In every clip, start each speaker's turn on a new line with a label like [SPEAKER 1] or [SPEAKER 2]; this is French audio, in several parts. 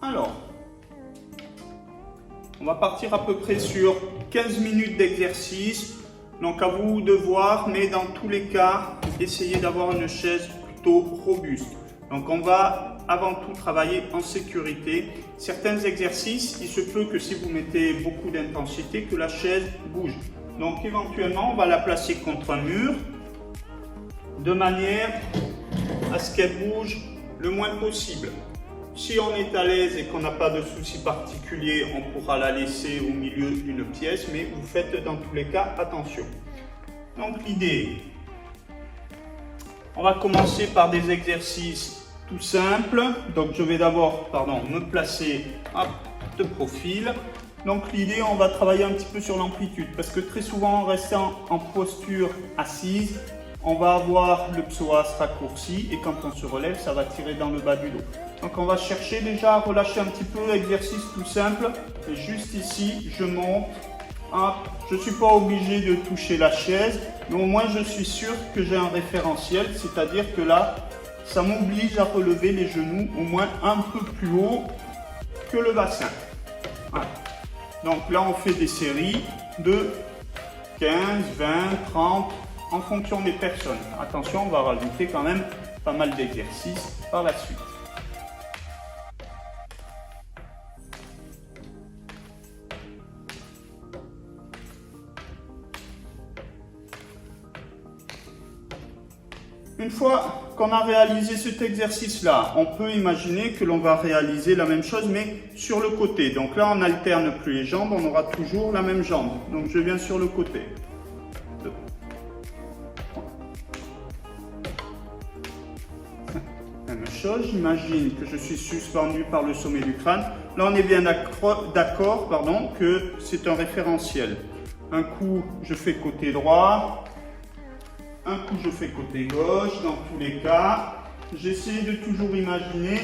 [SPEAKER 1] Alors, on va partir à peu près sur 15 minutes d'exercice. Donc à vous de voir, mais dans tous les cas, essayez d'avoir une chaise plutôt robuste. Donc on va avant tout travailler en sécurité. Certains exercices, il se peut que si vous mettez beaucoup d'intensité, que la chaise bouge. Donc éventuellement, on va la placer contre un mur, de manière à ce qu'elle bouge le moins possible. Si on est à l'aise et qu'on n'a pas de soucis particuliers, on pourra la laisser au milieu d'une pièce, mais vous faites dans tous les cas attention. Donc l'idée, on va commencer par des exercices tout simples. Donc je vais d'abord me placer de profil. Donc l'idée, on va travailler un petit peu sur l'amplitude, parce que très souvent en restant en posture assise, on va avoir le psoas raccourci et quand on se relève, ça va tirer dans le bas du dos. Donc on va chercher déjà à relâcher un petit peu, exercice tout simple. Et juste ici, je monte. Je ne suis pas obligé de toucher la chaise, mais au moins je suis sûr que j'ai un référentiel, c'est-à-dire que là, ça m'oblige à relever les genoux au moins un peu plus haut que le bassin. Voilà. Donc là, on fait des séries de 15, 20, 30, en fonction des personnes. Attention, on va rajouter quand même pas mal d'exercices par la suite. Une fois qu'on a réalisé cet exercice-là, on peut imaginer que l'on va réaliser la même chose, mais sur le côté. Donc là, on n'alterne plus les jambes, on aura toujours la même jambe. Donc je viens sur le côté. 2, 3. Même chose, j'imagine que je suis suspendu par le sommet du crâne. Là, on est bien d'accord que c'est un référentiel. Un coup, je fais côté droit. Un coup, je fais côté gauche. Dans tous les cas, j'essaie de toujours imaginer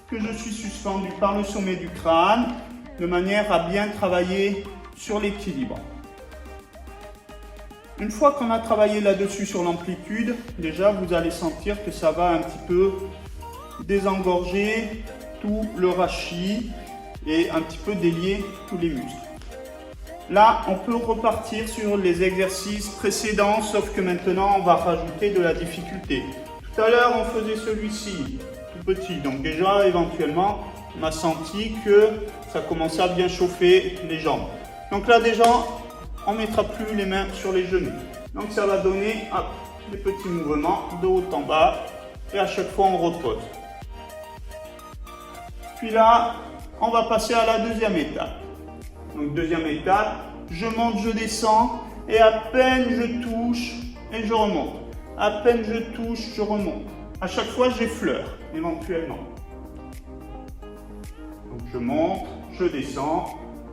[SPEAKER 1] que je suis suspendu par le sommet du crâne de manière à bien travailler sur l'équilibre. Une fois qu'on a travaillé là-dessus sur l'amplitude, déjà vous allez sentir que ça va un petit peu désengorger tout le rachis et un petit peu délier tous les muscles. Là, on peut repartir sur les exercices précédents, sauf que maintenant, on va rajouter de la difficulté. Tout à l'heure, on faisait celui-ci, tout petit. Donc déjà, éventuellement, on a senti que ça commençait à bien chauffer les jambes. Donc là, déjà, on ne mettra plus les mains sur les genoux. Donc ça va donner des petits mouvements de haut en bas. Et à chaque fois, on repose. Puis là, on va passer à la deuxième étape. Donc deuxième étape, je monte, je descends et à peine je touche et je remonte. À peine je touche, je remonte. À chaque fois, j'effleure éventuellement. Donc je monte, je descends,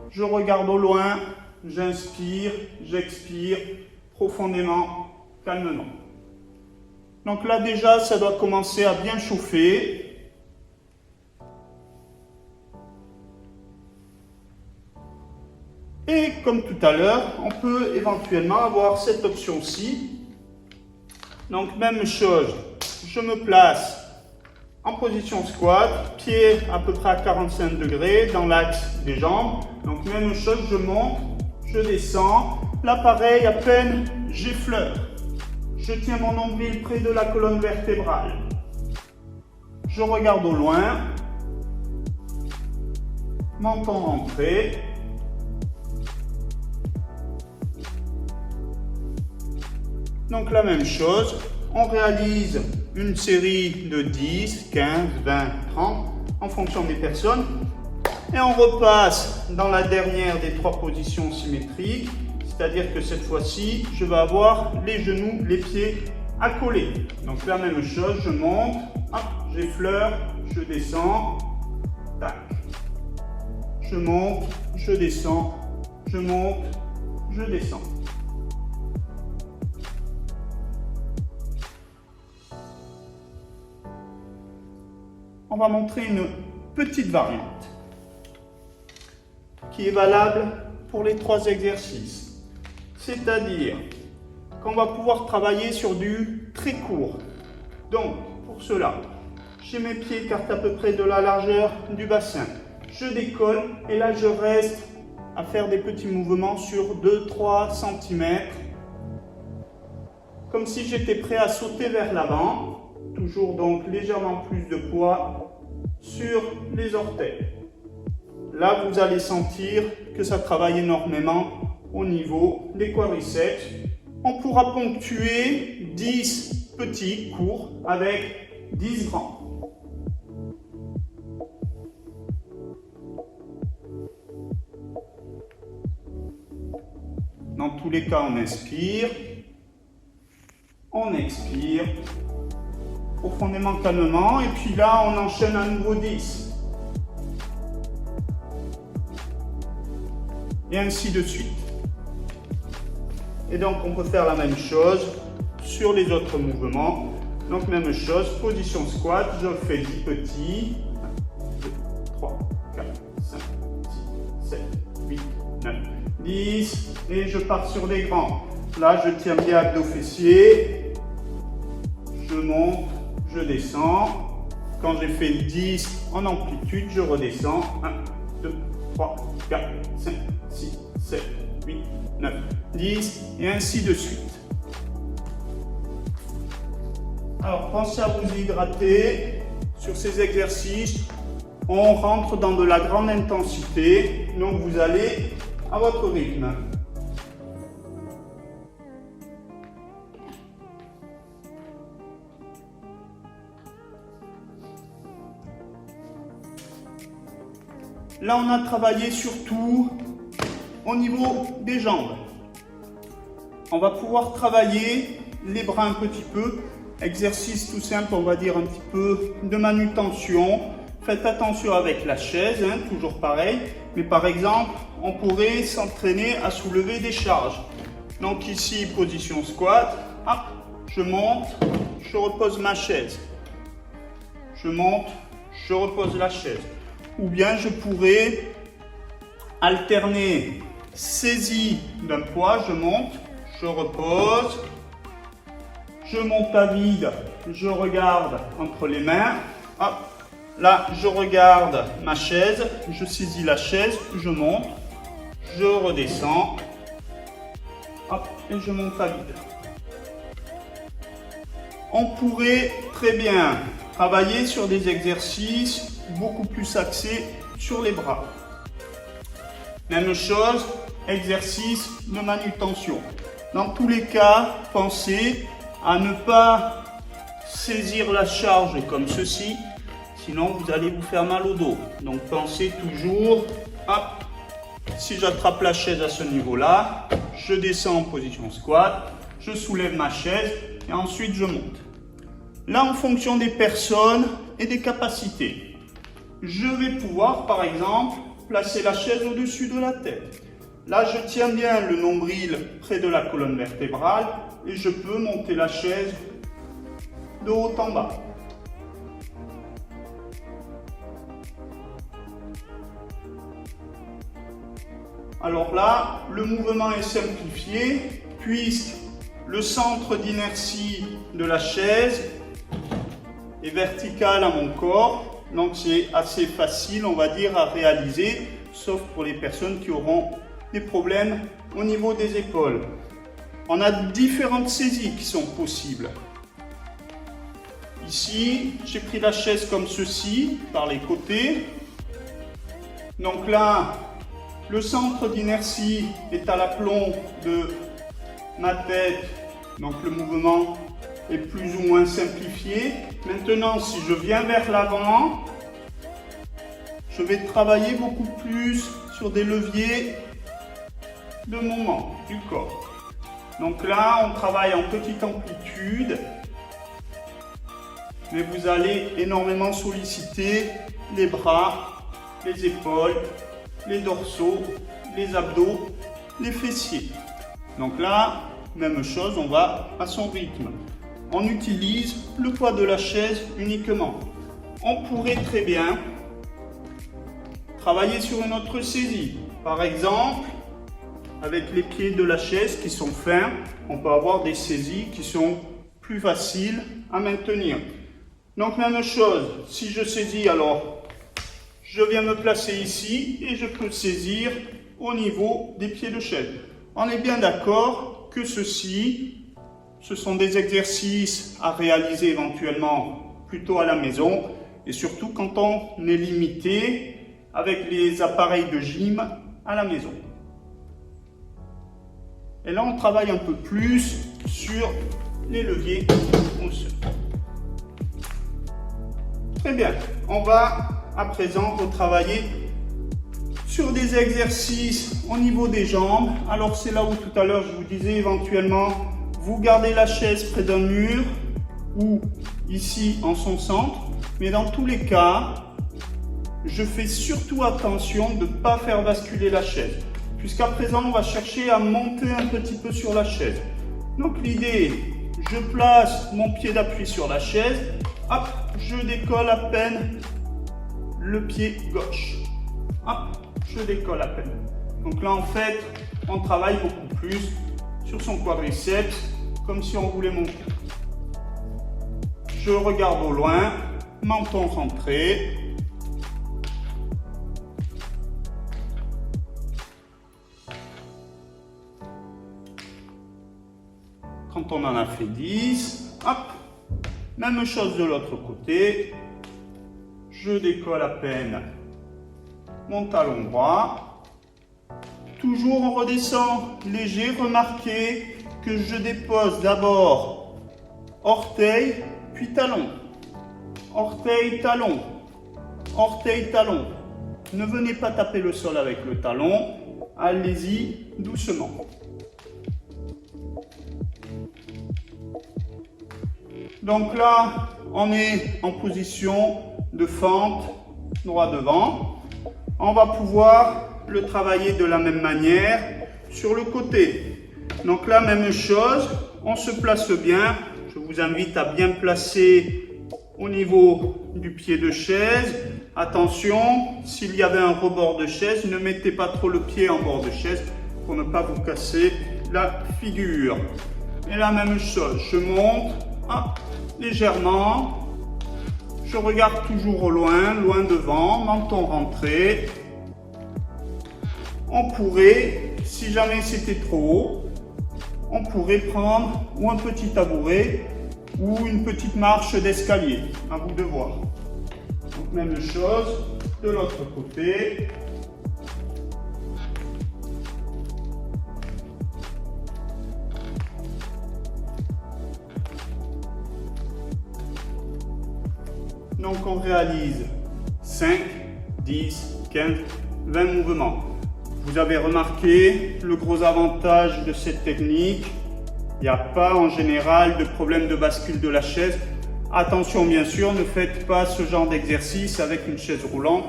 [SPEAKER 1] je regarde au loin, j'inspire, j'expire profondément, calmement. Donc là déjà, ça doit commencer à bien chauffer. Et comme tout à l'heure, on peut éventuellement avoir cette option-ci. Donc même chose, je me place en position squat, pied à peu près à 45 degrés dans l'axe des jambes. Donc même chose, je monte, je descends. Là pareil, à peine j'effleure. Je tiens mon nombril près de la colonne vertébrale. Je regarde au loin. Menton rentré. Donc la même chose, on réalise une série de 10, 15, 20, 30 en fonction des personnes et on repasse dans la dernière des trois positions symétriques, c'est-à-dire que cette fois-ci, je vais avoir les genoux, les pieds accolés. Donc la même chose, je monte, j'effleure, je descends, tac. Je monte, je descends, je monte, je descends. On va montrer une petite variante qui est valable pour les trois exercices. C'est-à-dire qu'on va pouvoir travailler sur du très court. Donc, pour cela, j'ai mes pieds écartés à peu près de la largeur du bassin. je décolle et là je reste à faire des petits mouvements sur 2-3 cm. Comme si j'étais prêt à sauter vers l'avant. Toujours donc légèrement plus de poids sur les orteils. Là, vous allez sentir que ça travaille énormément au niveau des quadriceps. On pourra ponctuer 10 petits courts avec 10 grands. Dans tous les cas, on inspire, on expire, profondément, calmement, et puis là, on enchaîne un nouveau 10. Et ainsi de suite. Et donc, on peut faire la même chose sur les autres mouvements. Donc, même chose, position squat, je fais 10 petits. 1, 2, 3, 4, 5, 6, 7, 8, 9, 10. Et je pars sur les grands. Là, je tiens bien abdos fessiers. Je monte, je descends. Quand j'ai fait 10 en amplitude, je redescends. 1, 2, 3, 4, 5, 6, 7, 8, 9, 10 et ainsi de suite. Alors, pensez à vous hydrater sur ces exercices. On rentre dans de la grande intensité, donc vous allez à votre rythme. Là, on a travaillé surtout au niveau des jambes. On va pouvoir travailler les bras un petit peu. Exercice tout simple, on va dire un petit peu de manutention. Faites attention avec la chaise, hein, toujours pareil. Mais par exemple, on pourrait s'entraîner à soulever des charges. Donc ici, position squat. Hop, je monte, je repose ma chaise. Je monte, je repose la chaise. Ou bien je pourrais alterner saisie d'un poids, je monte, je repose, je monte à vide, je regarde entre les mains, hop, là je regarde ma chaise, je saisis la chaise, je monte, je redescends, hop, et je monte à vide. On pourrait très bien travailler sur des exercices beaucoup plus axés sur les bras. Même chose, exercice de manutention. Dans tous les cas, pensez à ne pas saisir la charge comme ceci, sinon vous allez vous faire mal au dos. Donc pensez toujours, hop, si j'attrape la chaise à ce niveau-là, je descends en position squat, je soulève ma chaise et ensuite je monte. Là, en fonction des personnes et des capacités, je vais pouvoir, par exemple, placer la chaise au-dessus de la tête. Là, je tiens bien le nombril près de la colonne vertébrale et je peux monter la chaise de haut en bas. Alors là, le mouvement est simplifié puisque le centre d'inertie de la chaise est vertical à mon corps. Donc c'est assez facile, on va dire, à réaliser, sauf pour les personnes qui auront des problèmes au niveau des épaules. On a différentes saisies qui sont possibles. Ici, j'ai pris la chaise comme ceci, par les côtés. Donc là, le centre d'inertie est à l'aplomb de ma tête, donc le mouvement est plus ou moins simplifié. Maintenant, si je viens vers l'avant, je vais travailler beaucoup plus sur des leviers de mouvement du corps. Donc là, on travaille en petite amplitude, mais vous allez énormément solliciter les bras, les épaules, les dorsaux, les abdos, les fessiers. Donc là, même chose, on va à son rythme. On utilise le poids de la chaise uniquement. On pourrait très bien travailler sur une autre saisie. Par exemple, avec les pieds de la chaise qui sont fins, on peut avoir des saisies qui sont plus faciles à maintenir. Donc même chose, si je saisis, alors je viens me placer ici et je peux saisir au niveau des pieds de chaise. On est bien d'accord que ceci, ce sont des exercices à réaliser éventuellement plutôt à la maison et surtout quand on est limité avec les appareils de gym à la maison. Et là, on travaille un peu plus sur les leviers osseux. Très bien, on va à présent retravailler sur des exercices au niveau des jambes. Alors c'est là où tout à l'heure je vous disais éventuellement vous gardez la chaise près d'un mur ou ici en son centre, mais dans tous les cas je fais surtout attention de ne pas faire basculer la chaise, puisqu'à présent on va chercher à monter un petit peu sur la chaise. Donc l'idée, je place mon pied d'appui sur la chaise, hop, je décolle à peine le pied gauche, hop, je décolle à peine. Donc là en fait on travaille beaucoup plus sur son quadriceps comme si on voulait monter. Je regarde au loin, menton rentré. Quand on en a fait 10, hop, même chose de l'autre côté. Je décolle à peine mon talon droit. Toujours on redescend léger. Remarquez que je dépose d'abord orteil, puis talon. Orteil, talon. Orteil, talon. Ne venez pas taper le sol avec le talon. Allez-y doucement. Donc là, on est en position de fente droit devant. On va pouvoir le travailler de la même manière sur le côté. Donc là, même chose, on se place bien. Je vous invite à bien placer au niveau du pied de chaise. Attention, s'il y avait un rebord de chaise, ne mettez pas trop le pied en bord de chaise pour ne pas vous casser la figure. Et la même chose, je monte, hop, légèrement. Je regarde toujours au loin, loin devant, menton rentré. On pourrait, si jamais c'était trop haut, on pourrait prendre ou un petit tabouret ou une petite marche d'escalier, à vous de voir. Donc même chose de l'autre côté. Donc on réalise 5, 10, 15, 20 mouvements. Vous avez remarqué le gros avantage de cette technique. Il n'y a pas en général de problème de bascule de la chaise. Attention bien sûr, ne faites pas ce genre d'exercice avec une chaise roulante.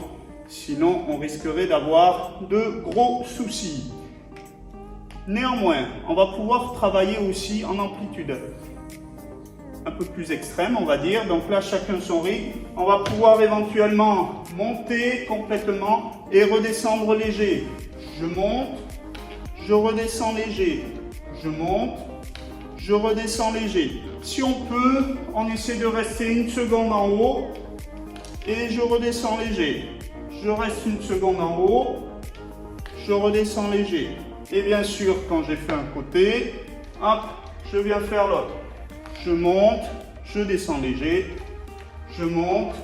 [SPEAKER 1] Sinon on risquerait d'avoir de gros soucis. Néanmoins, on va pouvoir travailler aussi en amplitude un peu plus extrême, on va dire. Donc là, chacun son rythme. On va pouvoir éventuellement monter complètement et redescendre léger. Je monte, je redescends léger. Je monte, je redescends léger. Si on peut, on essaie de rester une seconde en haut et je redescends léger. Je reste une seconde en haut, je redescends léger. Et bien sûr, quand j'ai fait un côté, hop, je viens faire l'autre. Je monte, je descends léger, je monte,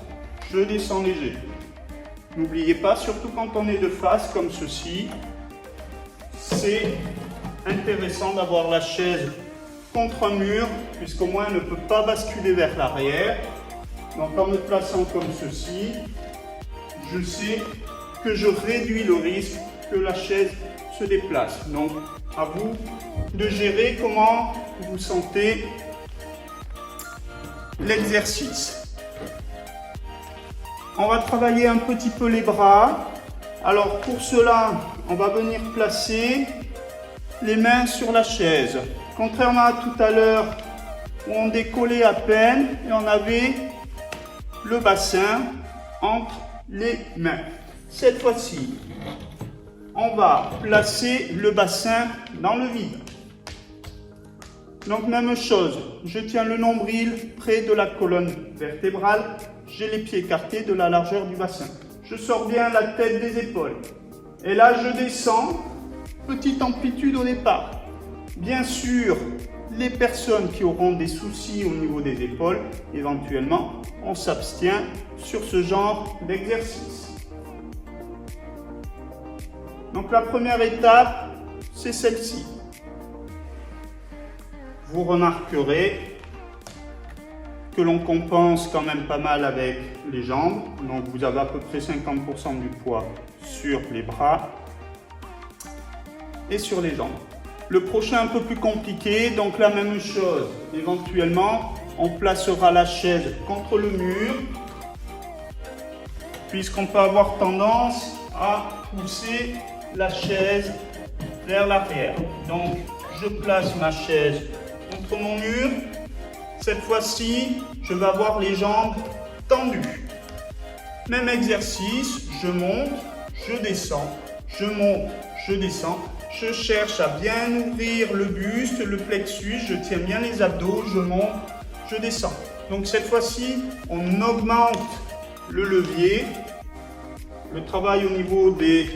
[SPEAKER 1] je descends léger. N'oubliez pas, surtout quand on est de face comme ceci, c'est intéressant d'avoir la chaise contre un mur, puisqu'au moins elle ne peut pas basculer vers l'arrière. Donc en me plaçant comme ceci, je sais que je réduis le risque que la chaise se déplace. Donc à vous de gérer comment vous sentez l'exercice. On va travailler un petit peu les bras. Alors pour cela, on va venir placer les mains sur la chaise. Contrairement à tout à l'heure où on décollait à peine et on avait le bassin entre les mains. Cette fois-ci, on va placer le bassin dans le vide. Donc même chose, je tiens le nombril près de la colonne vertébrale, j'ai les pieds écartés de la largeur du bassin. je sors bien la tête des épaules. Et là, je descends, petite amplitude au départ. Bien sûr, les personnes qui auront des soucis au niveau des épaules, éventuellement, on s'abstient sur ce genre d'exercice. Donc la première étape, c'est celle-ci. Vous remarquerez que l'on compense quand même pas mal avec les jambes. Donc vous avez à peu près 50% du poids sur les bras et sur les jambes. Le prochain un peu plus compliqué, donc la même chose. Éventuellement, on placera la chaise contre le mur, puisqu'on peut avoir tendance à pousser la chaise vers l'arrière. Donc je place ma chaise contre mon mur. Cette fois-ci, je vais avoir les jambes tendues. Même exercice, je monte, je descends, je monte, je descends. Je cherche à bien ouvrir le buste, le plexus, je tiens bien les abdos, je monte, je descends. Donc cette fois-ci, on augmente le levier. Le travail au niveau des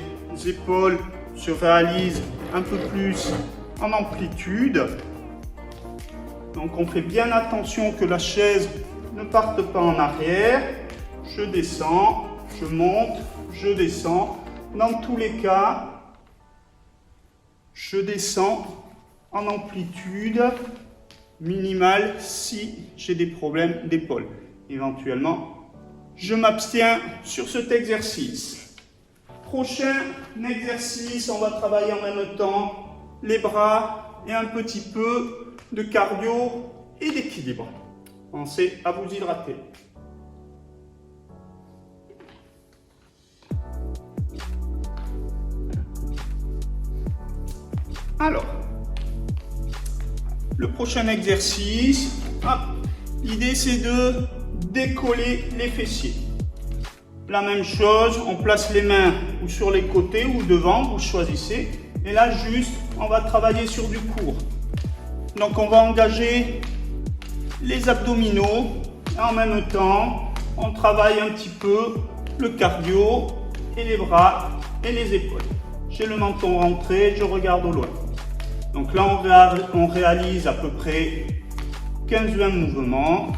[SPEAKER 1] épaules se réalise un peu plus en amplitude. Donc on fait bien attention que la chaise ne parte pas en arrière. Je descends, je monte, je descends. Dans tous les cas, je descends en amplitude minimale si j'ai des problèmes d'épaule. Éventuellement, je m'abstiens sur cet exercice. Prochain exercice, on va travailler en même temps les bras et un petit peu de cardio et d'équilibre. Pensez à vous hydrater. Alors, le prochain exercice, l'idée c'est de décoller les fessiers. La même chose, on place les mains ou sur les côtés ou devant, vous choisissez. Et là juste, on va travailler sur du court. Donc on va engager les abdominaux et en même temps, on travaille un petit peu le cardio et les bras et les épaules. J'ai le menton rentré, je regarde au loin. Donc là, on réalise à peu près 15-20 mouvements.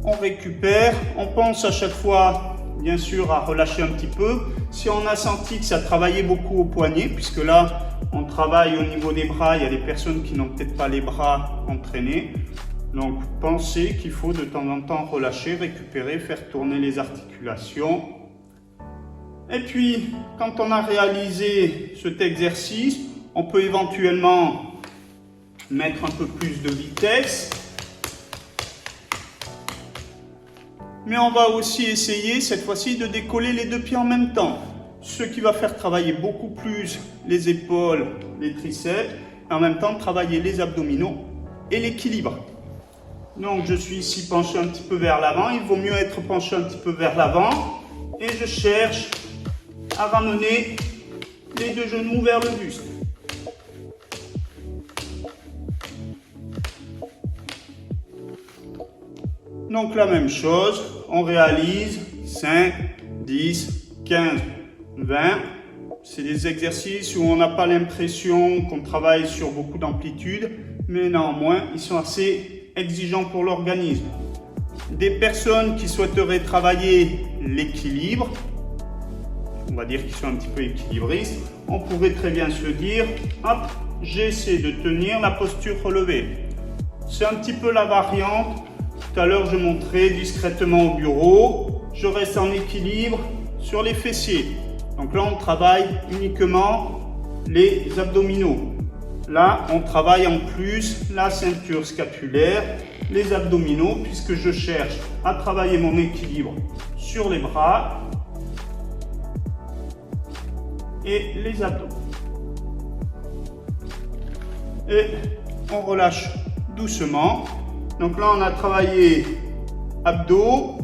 [SPEAKER 1] On récupère, on pense à chaque fois, bien sûr, à relâcher un petit peu. Si on a senti que ça travaillait beaucoup au poignet, puisque là, on travaille au niveau des bras, il y a des personnes qui n'ont peut-être pas les bras entraînés. Donc, pensez qu'il faut de temps en temps relâcher, récupérer, faire tourner les articulations. Et puis, quand on a réalisé cet exercice, on peut éventuellement mettre un peu plus de vitesse. Mais on va aussi essayer cette fois-ci de décoller les deux pieds en même temps. Ce qui va faire travailler beaucoup plus les épaules, les triceps, et en même temps travailler les abdominaux et l'équilibre. Donc je suis ici penché un petit peu vers l'avant, il vaut mieux être penché un petit peu vers l'avant. Et je cherche à ramener les deux genoux vers le buste. Donc la même chose, on réalise 5, 10, 15, 20. C'est des exercices où on n'a pas l'impression qu'on travaille sur beaucoup d'amplitude, mais néanmoins, ils sont assez exigeants pour l'organisme. Des personnes qui souhaiteraient travailler l'équilibre, on va dire qu'ils sont un petit peu équilibristes, on pourrait très bien se dire, hop, j'essaie de tenir la posture relevée. C'est un petit peu la variante. Tout à l'heure, je montrais discrètement au bureau, je reste en équilibre sur les fessiers. Donc là, on travaille uniquement les abdominaux. Là, on travaille en plus la ceinture scapulaire, les abdominaux, puisque je cherche à travailler mon équilibre sur les bras et les abdos. Et on relâche doucement. Donc là, on a travaillé abdos,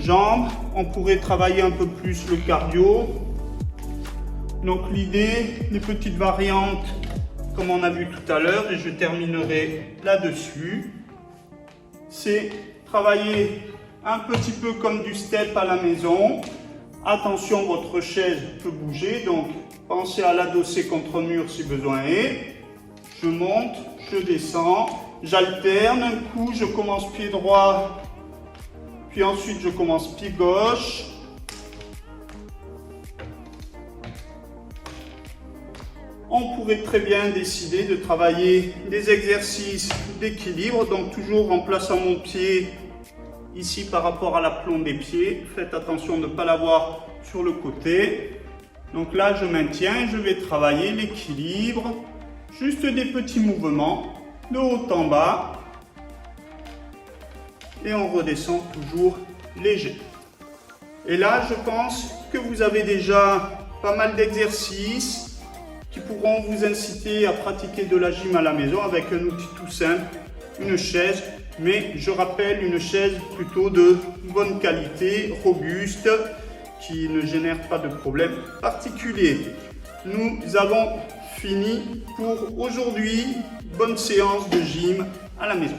[SPEAKER 1] jambes. On pourrait travailler un peu plus le cardio. Donc l'idée, les petites variantes, comme on a vu tout à l'heure, et je terminerai là-dessus, c'est travailler un petit peu comme du step à la maison. Attention, votre chaise peut bouger, donc pensez à l'adosser contre un mur si besoin est. Je monte, je descends, j'alterne. Un coup, je commence pied droit, puis ensuite je commence pied gauche. On pourrait très bien décider de travailler des exercices d'équilibre, donc toujours en plaçant mon pied ici par rapport à l'aplomb des pieds. Faites attention de ne pas l'avoir sur le côté. Donc là, je maintiens, je vais travailler l'équilibre. Juste des petits mouvements de haut en bas. Et on redescend toujours léger. Et là, je pense que vous avez déjà pas mal d'exercices qui pourront vous inciter à pratiquer de la gym à la maison avec un outil tout simple, une chaise, mais je rappelle une chaise plutôt de bonne qualité, robuste, qui ne génère pas de problème particulier. Nous avons fini pour aujourd'hui. Bonne séance de gym à la maison.